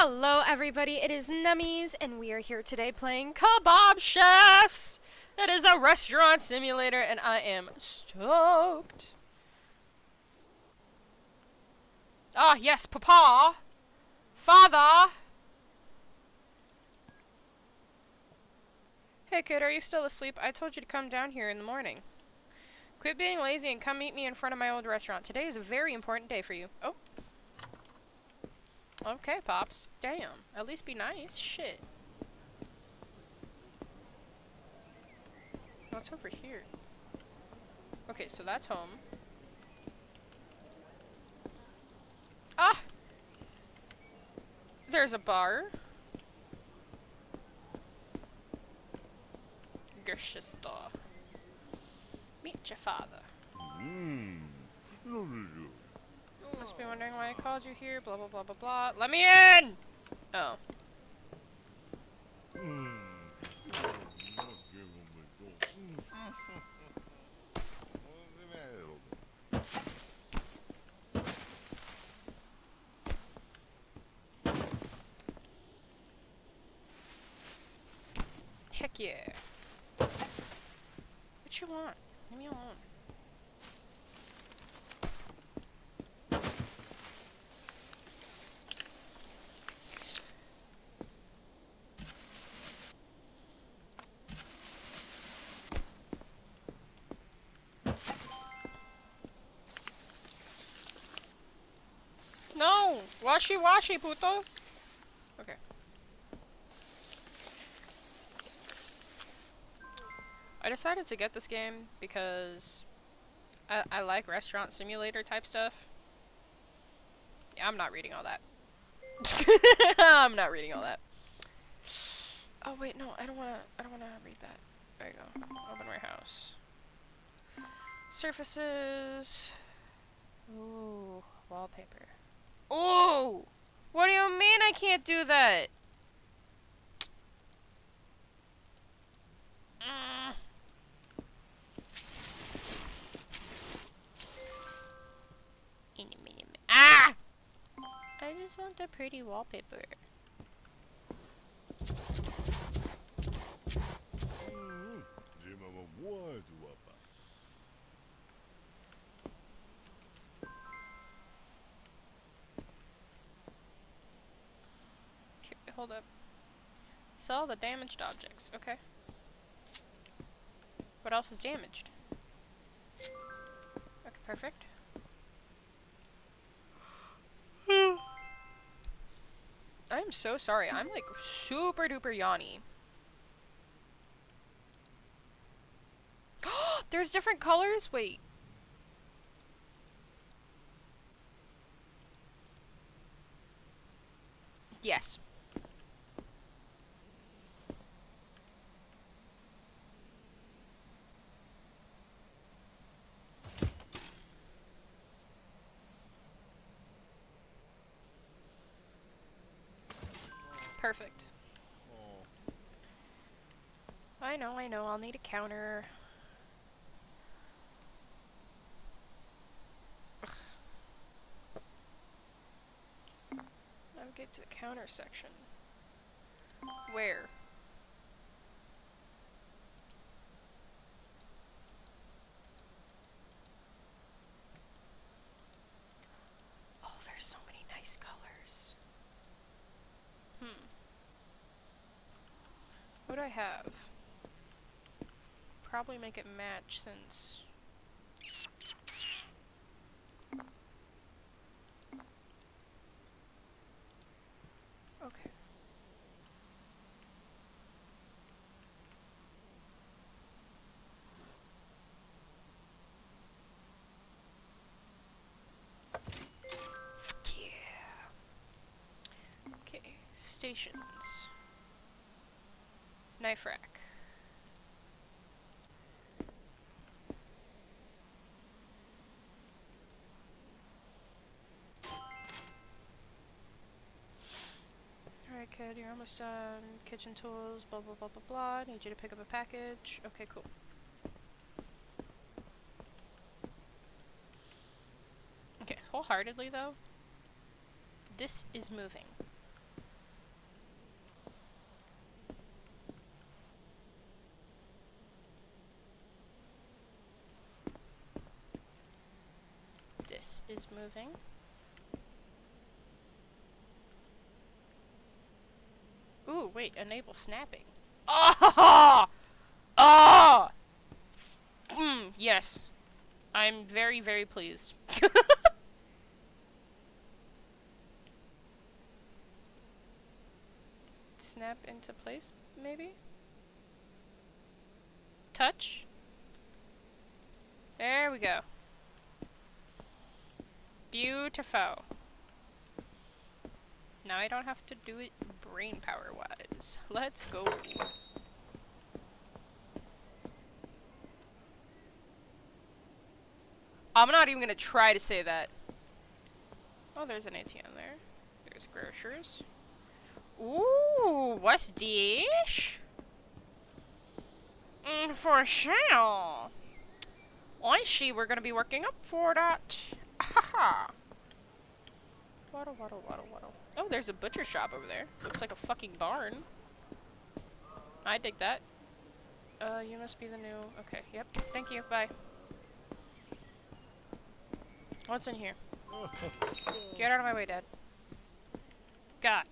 Hello everybody, it is Nummies, and we are here today playing Kebab Chefs! That is a restaurant simulator, and I am stoked. Ah, yes, Papa! Father! Hey kid, are you still asleep? I told you to come down here in the morning. Quit being lazy and come meet me in front of my old restaurant. Today is a very important day for you. Oh. Okay, Pops. Damn. At least be nice. Shit. What's over here? Okay, so that's home. Ah! There's a bar. Gershista. Meet your father. Must be wondering why I called you here, blah blah blah blah blah. Let me in! Oh. Heck yeah. What you want? Leave me alone. No! Washi washi, puto! Okay. I decided to get this game because I like restaurant simulator type stuff. Yeah, I'm not reading all that. I'm not reading all that. Oh wait, no, I don't wanna read that. There you go. Open warehouse. Surfaces. Ooh, wallpaper. Ooh! What do you mean I can't do that? Ah! I just want the pretty wallpaper. Okay, hold up. Sell the damaged objects. Okay. What else is damaged? Okay, perfect. I'm so sorry. I'm like super duper yawny. There's different colors? Wait. Yes. Perfect. I know, I'll need a counter. Navigate to the counter section. Where? Oh, there's so many nice colors. What do I have? Probably make it match since... Okay. Fuck yeah. Okay, stations. Knife rack. Alright kid, you're almost done. Kitchen tools, blah blah blah blah blah. Need you to pick up a package. Okay, cool. Okay, wholeheartedly though, this is moving. is moving. Ooh, wait, enable snapping. Oh! Oh! Yes. I'm very, very pleased. Snap into place, maybe? Touch? There we go. Beautiful. Now I don't have to do it brain power wise. Let's go. I'm not even gonna try to say that. Oh, there's an ATM there. There's grocers. Ooh, what's this? For sale. I see we're gonna be working up for that. Haha. Waddle, waddle, waddle, waddle. Oh, there's a butcher shop over there. Looks like a fucking barn. I dig that. You must be the new... Okay, yep. Thank you, bye. What's in here? Get out of my way, Dad. God.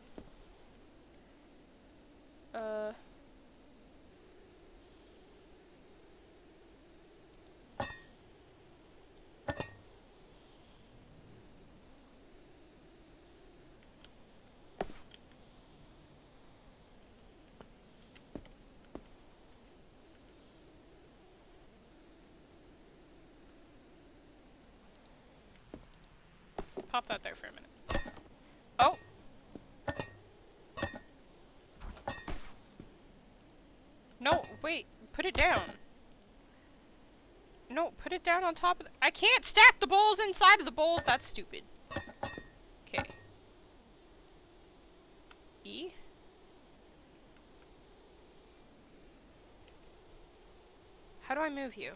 Pop that there for a minute. Oh! No, wait. Put it down. No, put it down on top of the— I can't stack the bowls inside of the bowls! That's stupid. Okay. E? How do I move you?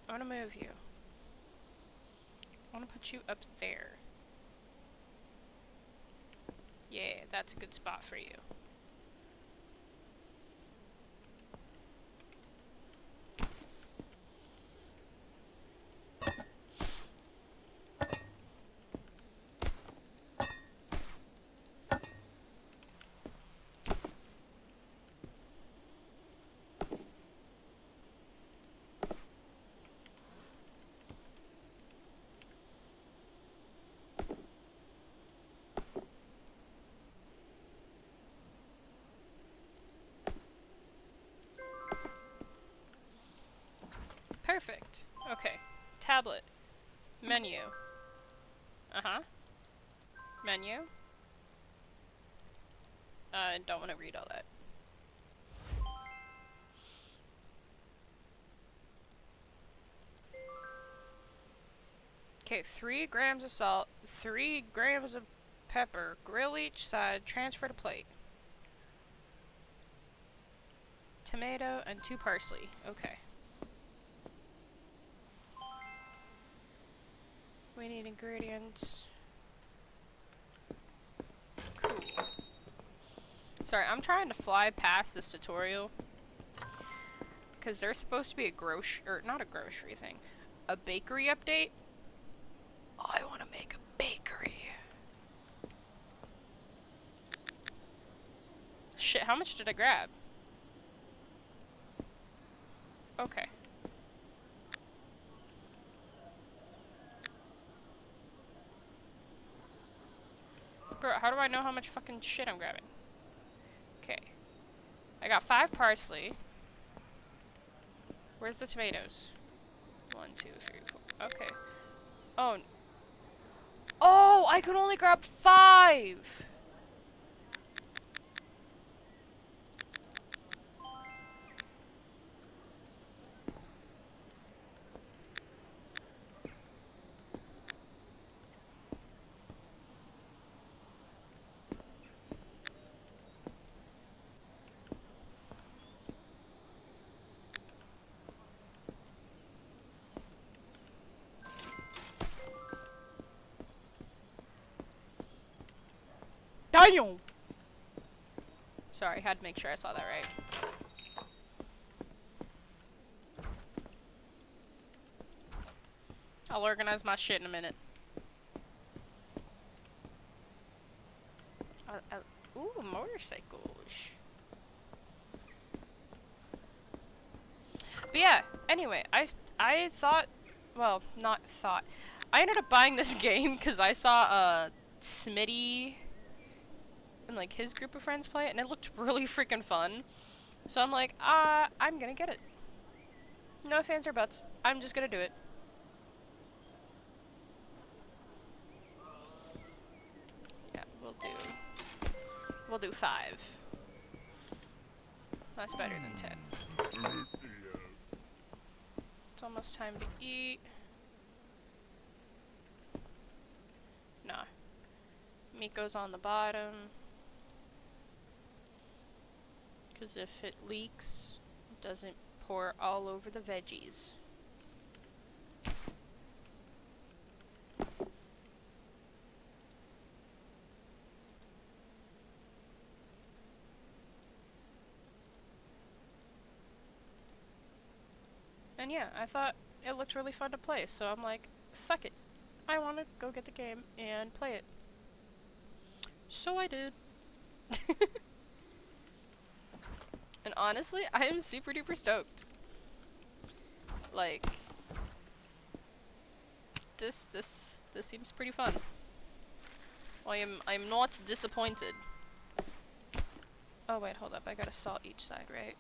I wanna move you. I wanna put you up there. Yeah, that's a good spot for you. Perfect. Okay. Tablet. Menu. Uh-huh. Menu. Don't want to read all that. Okay, 3 grams of salt, 3 grams of pepper, grill each side, transfer to plate. Tomato and 2 parsley. Okay. We need ingredients. Cool. Sorry, I'm trying to fly past this tutorial. Because there's supposed to be a not a grocery thing. A bakery update. I want to make a bakery. Shit, how much did I grab? Okay. Bro, how do I know how much fucking shit I'm grabbing? Okay. I got 5 parsley. Where's the tomatoes? 1, 2, 3, 4. Okay. Oh. Oh, I could only grab 5! Damn! Sorry, had to make sure I saw that right. I'll organize my shit in a minute. Ooh, motorcycles. But yeah, anyway, I thought, well, not thought. I ended up buying this game because I saw Smitty and like his group of friends play it, and it looked really freaking fun. So I'm like, I'm gonna get it. No ifs or buts. I'm just gonna do it. Yeah, we'll do 5. That's better than 10. It's almost time to eat. Nah. Meat goes on the bottom. Because if it leaks, it doesn't pour all over the veggies. And yeah, I thought it looked really fun to play, so I'm like, fuck it. I want to go get the game and play it. So I did. And honestly, I am super duper stoked. Like, this seems pretty fun. I'm not disappointed. Oh wait, hold up, I gotta salt each side, right?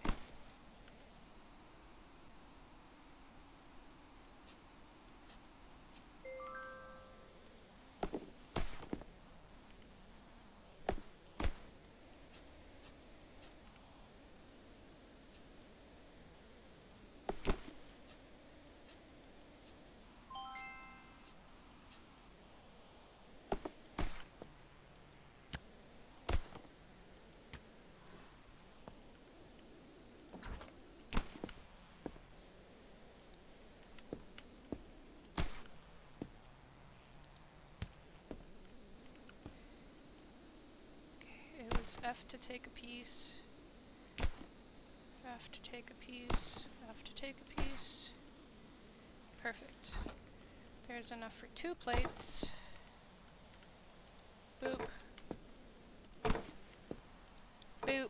It was F to take a piece. F to take a piece. F to take a piece. Perfect. There's enough for 2 plates. Boop. Boop.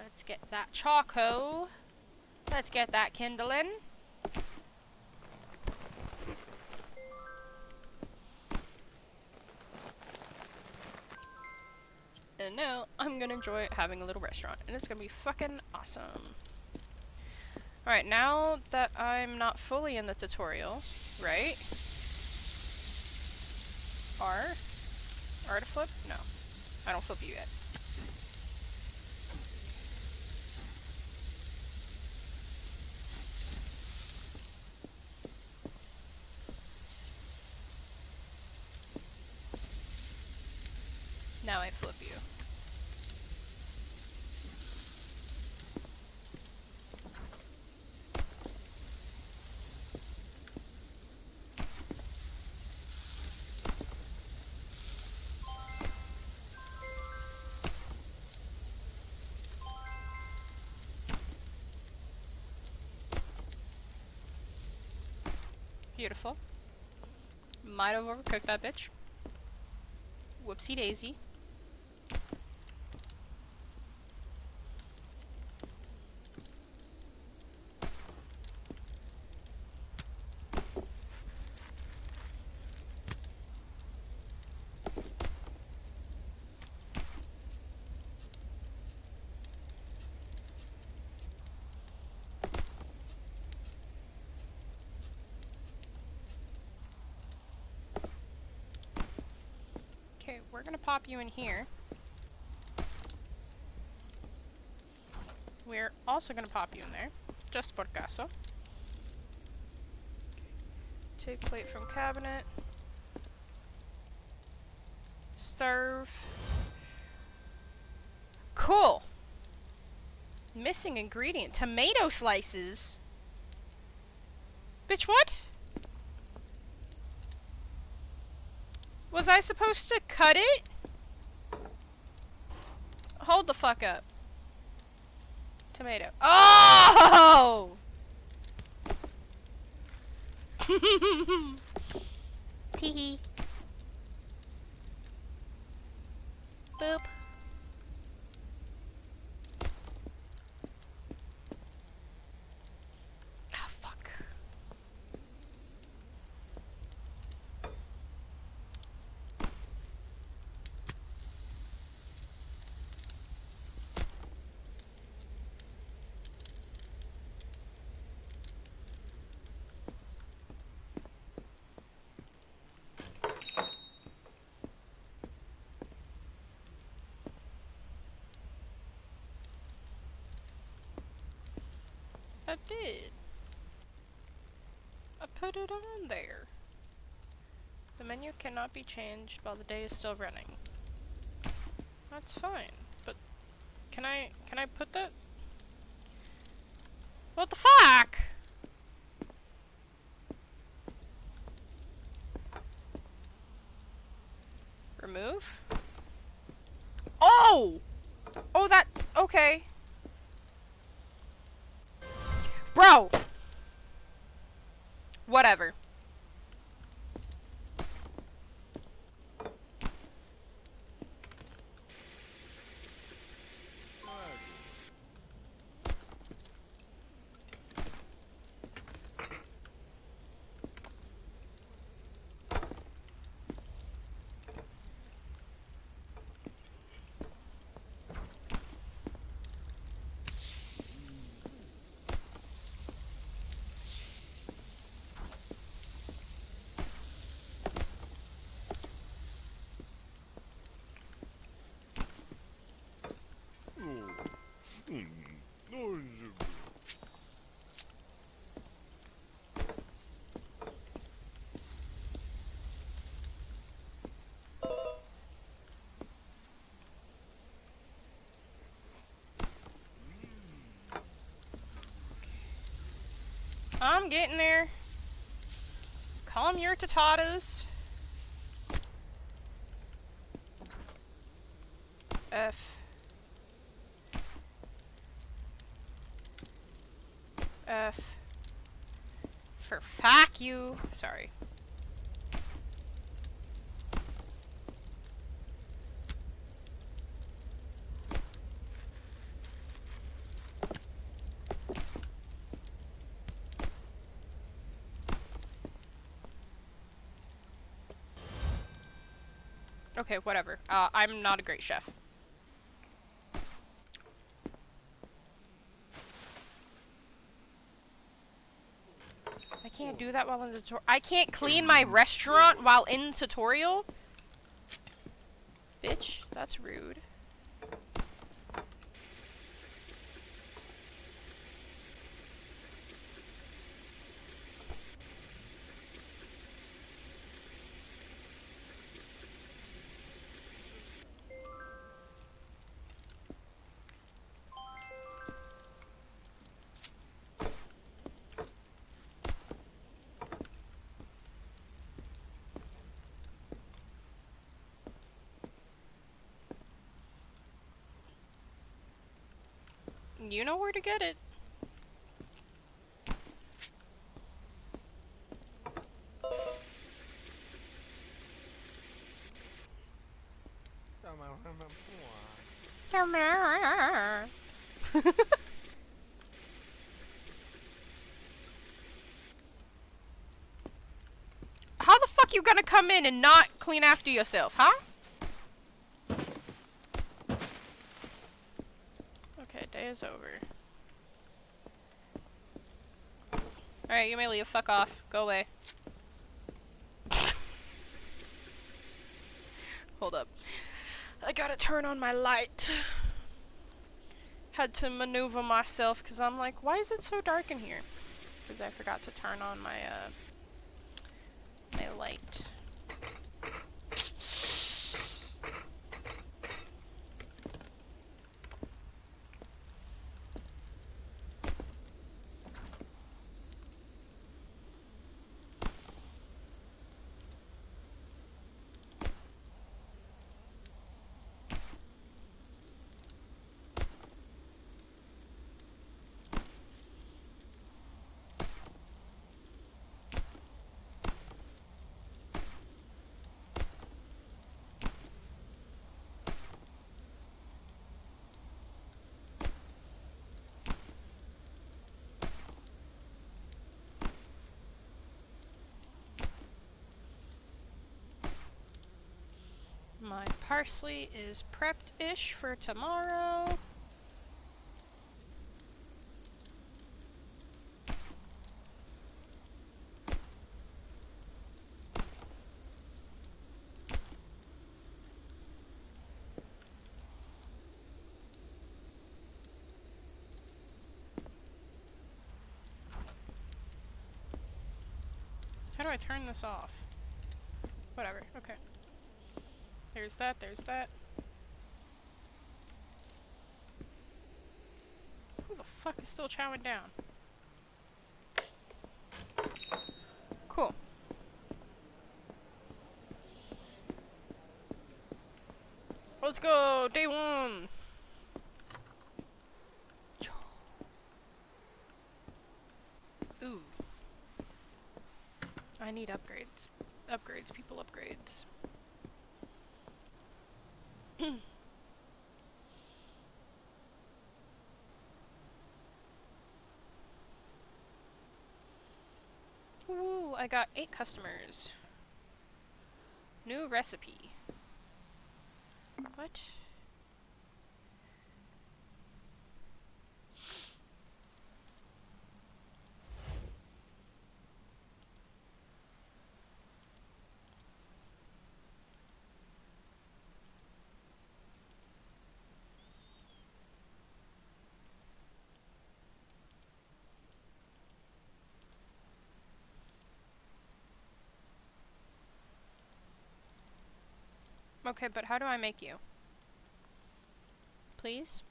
Let's get that choco. Let's get that kindling. And now I'm gonna enjoy having a little restaurant, and it's gonna be fucking awesome. Alright, now that I'm not fully in the tutorial, right? R to flip? No. I don't flip you yet. Now I flip you. Beautiful. Might have overcooked that bitch. Whoopsie daisy. Okay, we're gonna pop you in here. We're also gonna pop you in there, just por caso. Take plate from cabinet. Serve. Cool. Missing ingredient. Tomato slices. Bitch, what? Was I supposed to cut it? Hold the fuck up. Tomato. Oh! Hee hee. Boop. Oh, fuck. I did. I put it on there. The menu cannot be changed while the day is still running. That's fine, but can I put that? What the fuck? Remove? Oh! Oh, that, okay. Bro! Whatever. I'm getting there. Calm your tatatas. F. F. For fuck you. Sorry. Okay, whatever. I'm not a great chef. I can't do that while in the tutorial. I can't clean my restaurant while in tutorial? Bitch, that's rude. You know where to get it. How the fuck you gonna come in and not clean after yourself, huh? Okay, day is over. Alright, you may leave. Fuck off. Go away. Hold up. I gotta turn on my light. Had to maneuver myself because I'm like, why is it so dark in here? Because I forgot to turn on my, my light. My parsley is prepped-ish for tomorrow. How do I turn this off? Whatever, okay. There's that, there's that. Who the fuck is still chowing down? Cool. Let's go! Day one! Ooh. I need upgrades. Upgrades, people, upgrades. Woo, I got 8 customers. New recipe. What? Okay, but how do I make you? Please?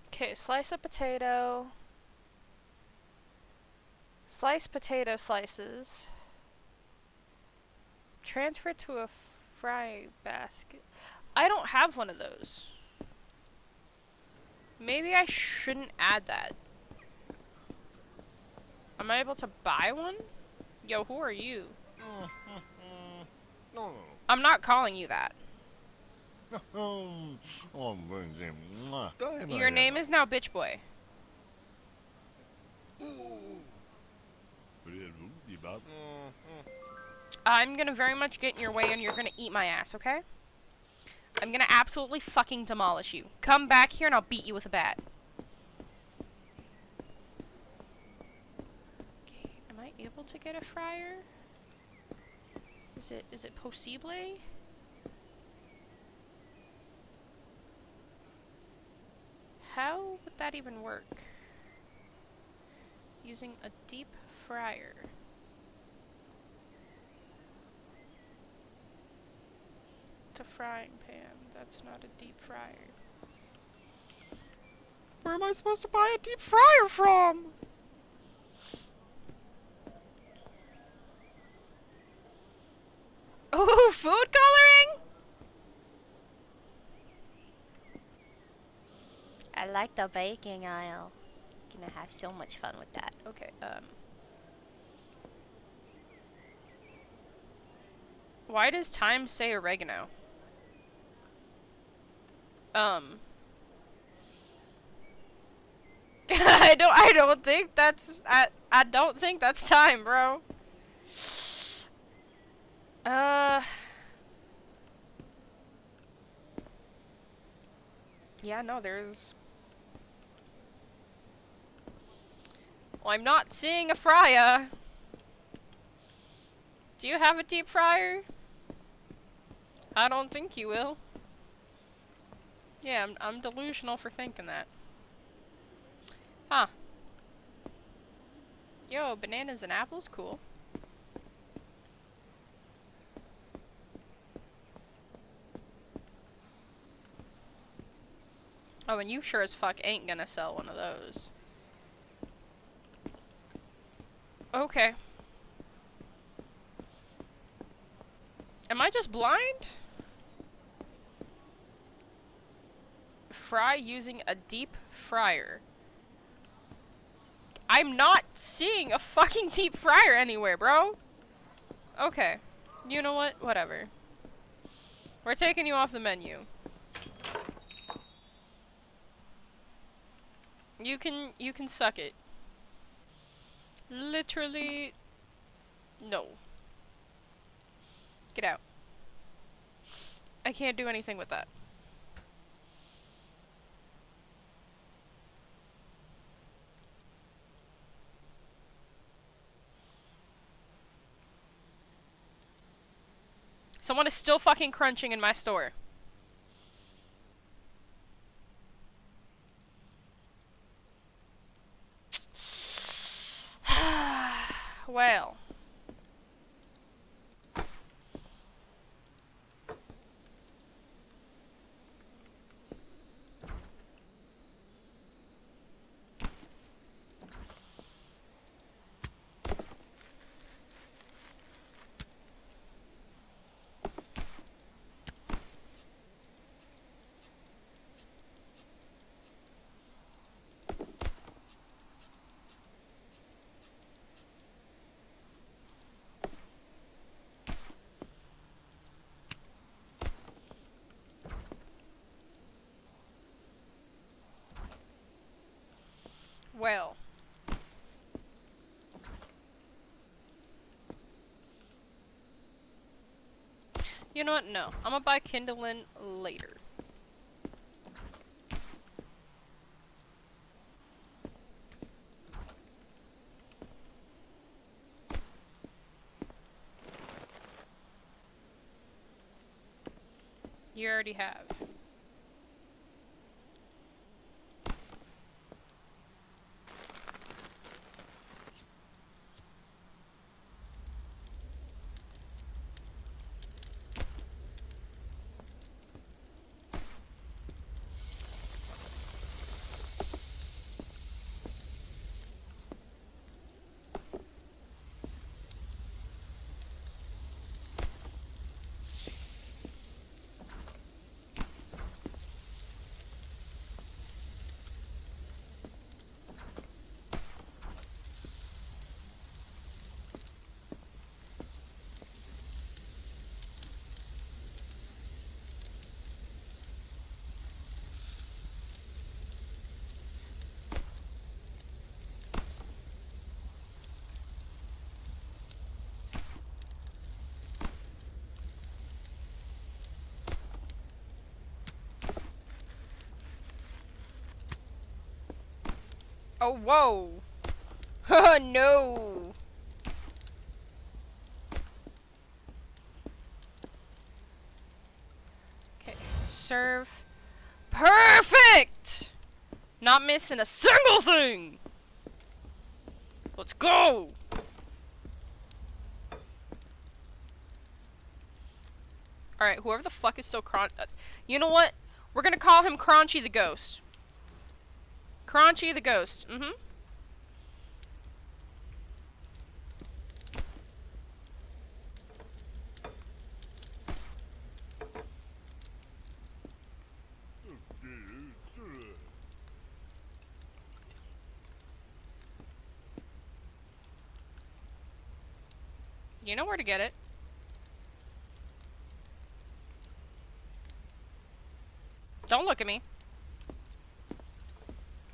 Okay, slice a potato. Slice potato slices. Transfer to a fry basket. I don't have one of those. Maybe I shouldn't add that. Am I able to buy one? Yo, who are you? No. I'm not calling you that. Your name is now Bitch Boy. I'm gonna very much get in your way and you're gonna eat my ass, okay? I'm gonna absolutely fucking demolish you. Come back here and I'll beat you with a bat. Okay, am I able to get a fryer? Is it possible? How would that even work? Using a deep fryer. It's a frying pan. That's not a deep fryer. Where am I supposed to buy a deep fryer from? Oh, food coloring? I like the baking aisle. Gonna have so much fun with that. Okay, why does time say oregano? I don't think that's, I don't think that's time, bro. Yeah, no, there's... Well, I'm not seeing a fryer. Do you have a deep fryer? I don't think you will. Yeah, I'm delusional for thinking that. Huh. Yo, bananas and apples? Cool. Oh, and you sure as fuck ain't gonna sell one of those. Okay. Am I just blind? Fry using a deep fryer. I'm not seeing a fucking deep fryer anywhere, bro. Okay. You know what? Whatever. We're taking you off the menu. You can suck it. Literally, no. Get out. I can't do anything with that. Someone is still fucking crunching in my store. Well. Well. You know what? No. I'm gonna buy kindling later. You already have. Oh, whoa! Oh, no! Okay, serve. Perfect! Not missing a single thing! Let's go! Alright, whoever the fuck is still you know what? We're gonna call him Crunchy the Ghost. Crunchy the Ghost. Mm-hmm. You know where to get it. Don't look at me.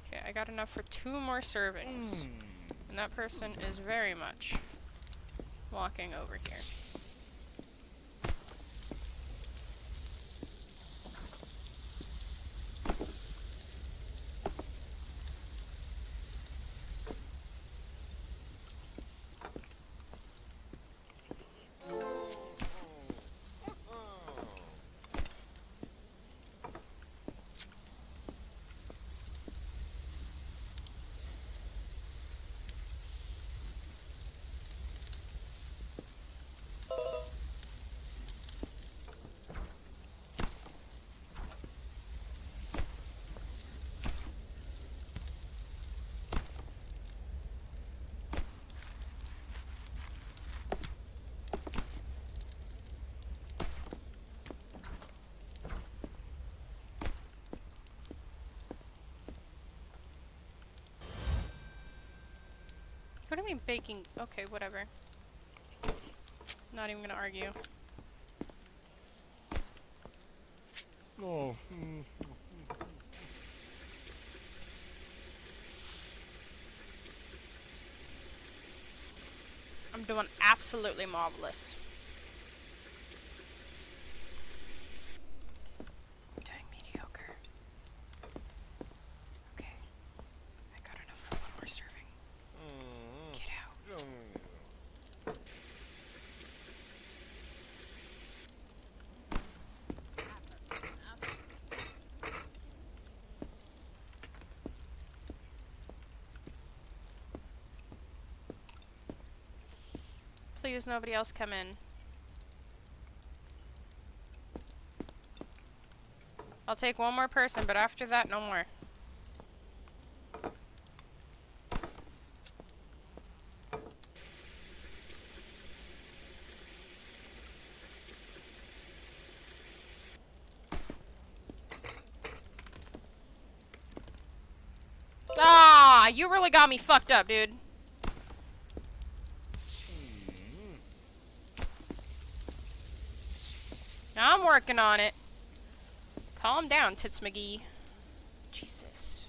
Okay, I got enough for 2 more servings. And that person is very much walking over here. What do you mean baking? Okay, whatever. Not even gonna argue. Oh. I'm doing absolutely marvelous. I'm doing mediocre. Okay. I got enough for one more serving. Get out. Please, nobody else come in. I'll take one more person, but after that, no more. Ah, you really got me fucked up, dude. Now I'm working on it. Calm down, Tits McGee. Jesus.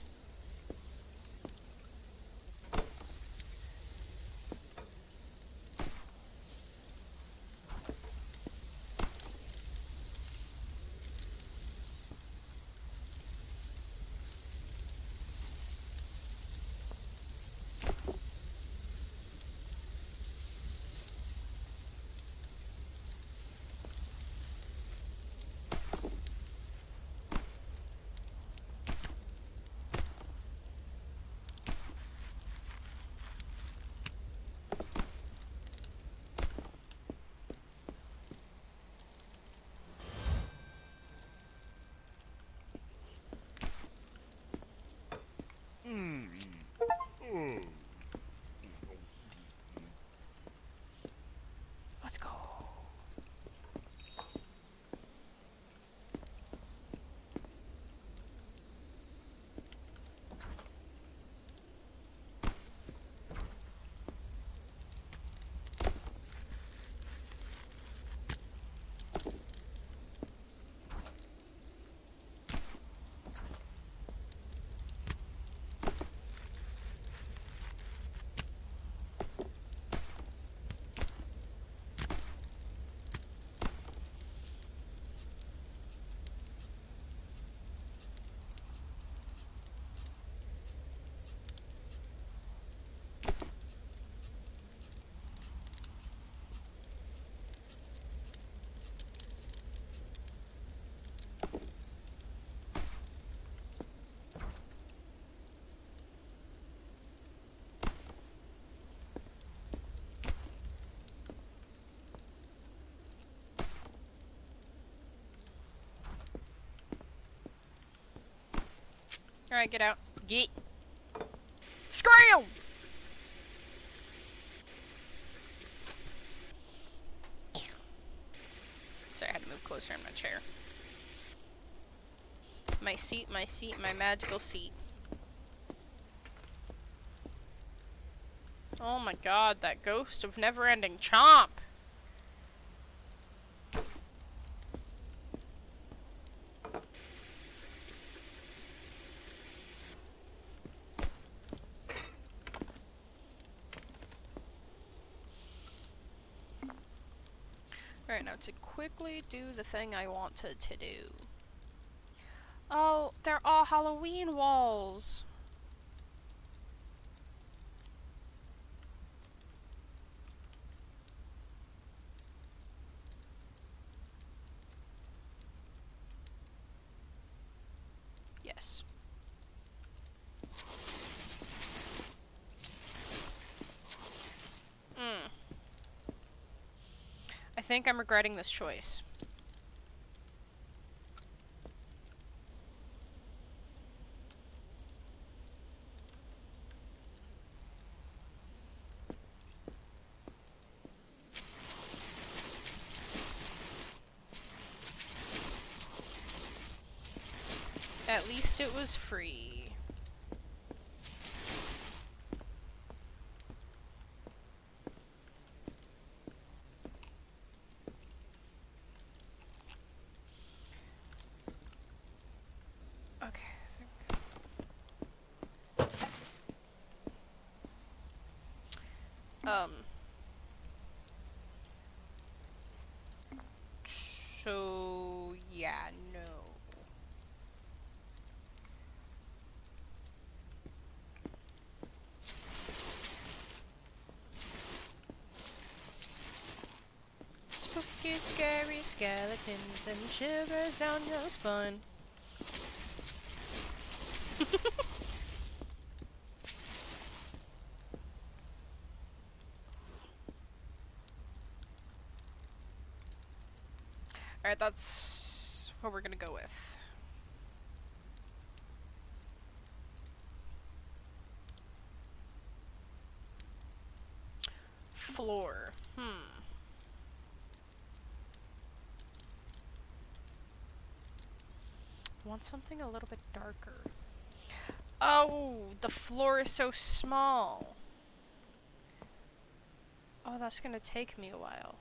Let's go. Alright, get out. Get. Scram! Sorry, I had to move closer in my chair. My seat, my magical seat. Oh my god, that ghost of never-ending chomp! Alright, now to quickly do the thing I wanted to do. Oh, they're all Halloween walls! Yes. I think I'm regretting this choice. At least it was free. Okay. skeletons and shivers down your spine. Alright, that's what we're gonna go with. Floor. Want something a little bit darker. Oh, the floor is so small. Oh, that's gonna take me a while.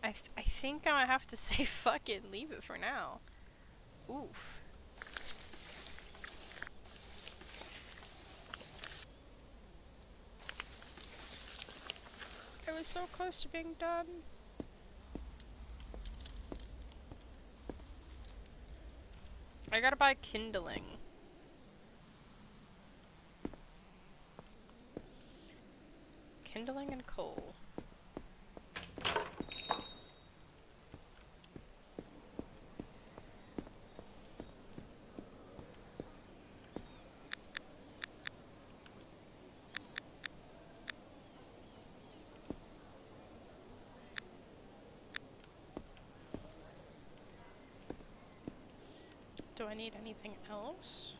I think I have to say fuck it and leave it for now. Oof. I was so close to being done. I gotta buy kindling. Kindling and coal. Do I need anything else?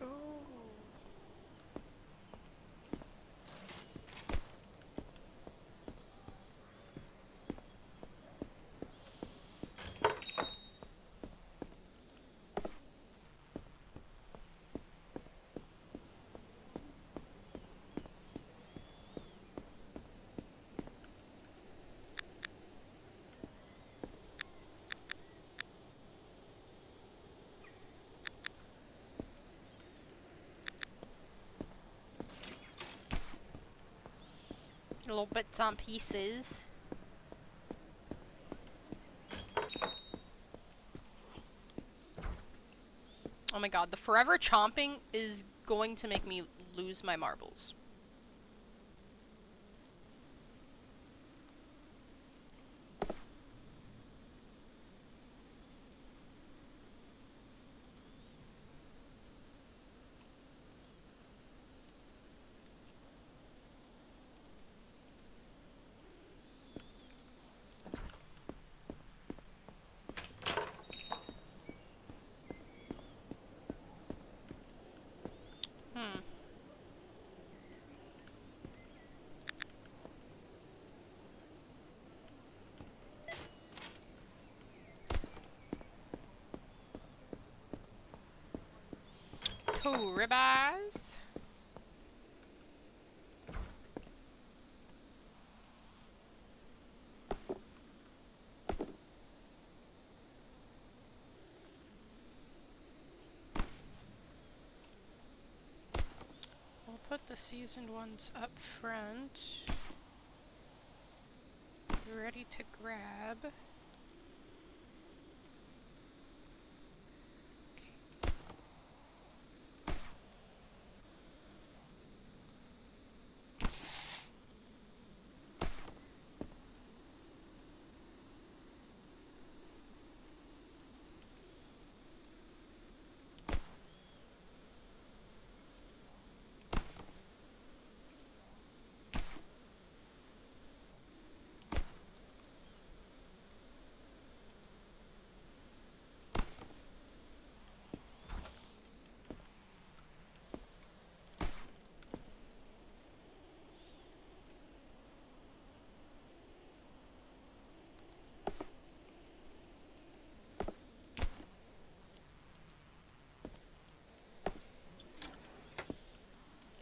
Ooh. Little bits on pieces. Oh my god, the forever chomping is going to make me lose my marbles. Two ribeyes. We'll put the seasoned ones up front. Ready to grab.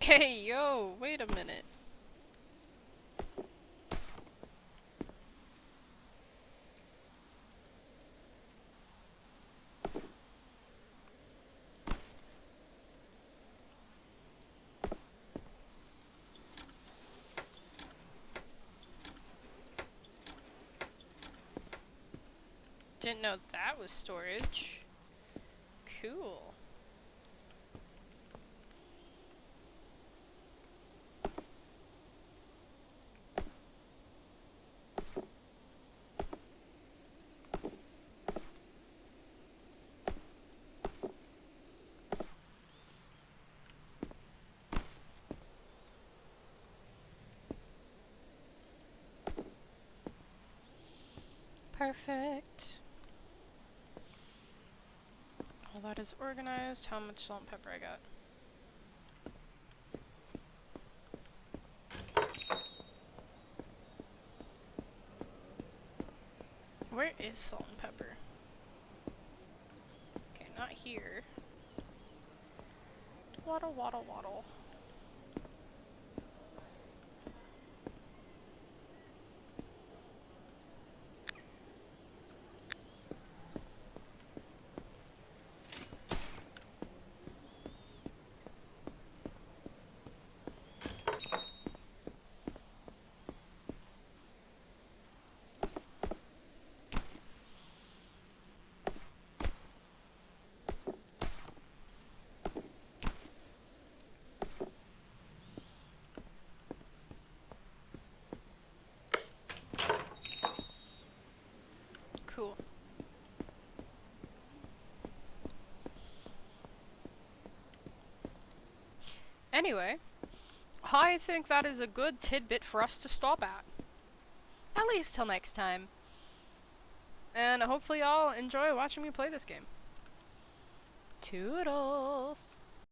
Hey, yo, wait a minute. Didn't know that was storage. Cool. Perfect. All that is organized. How much salt and pepper I got? Where is salt and pepper? Okay, not here. Waddle, waddle, waddle. Cool. Anyway, I think that is a good tidbit for us to stop at. At least till next time. And hopefully y'all enjoy watching me play this game. Toodles!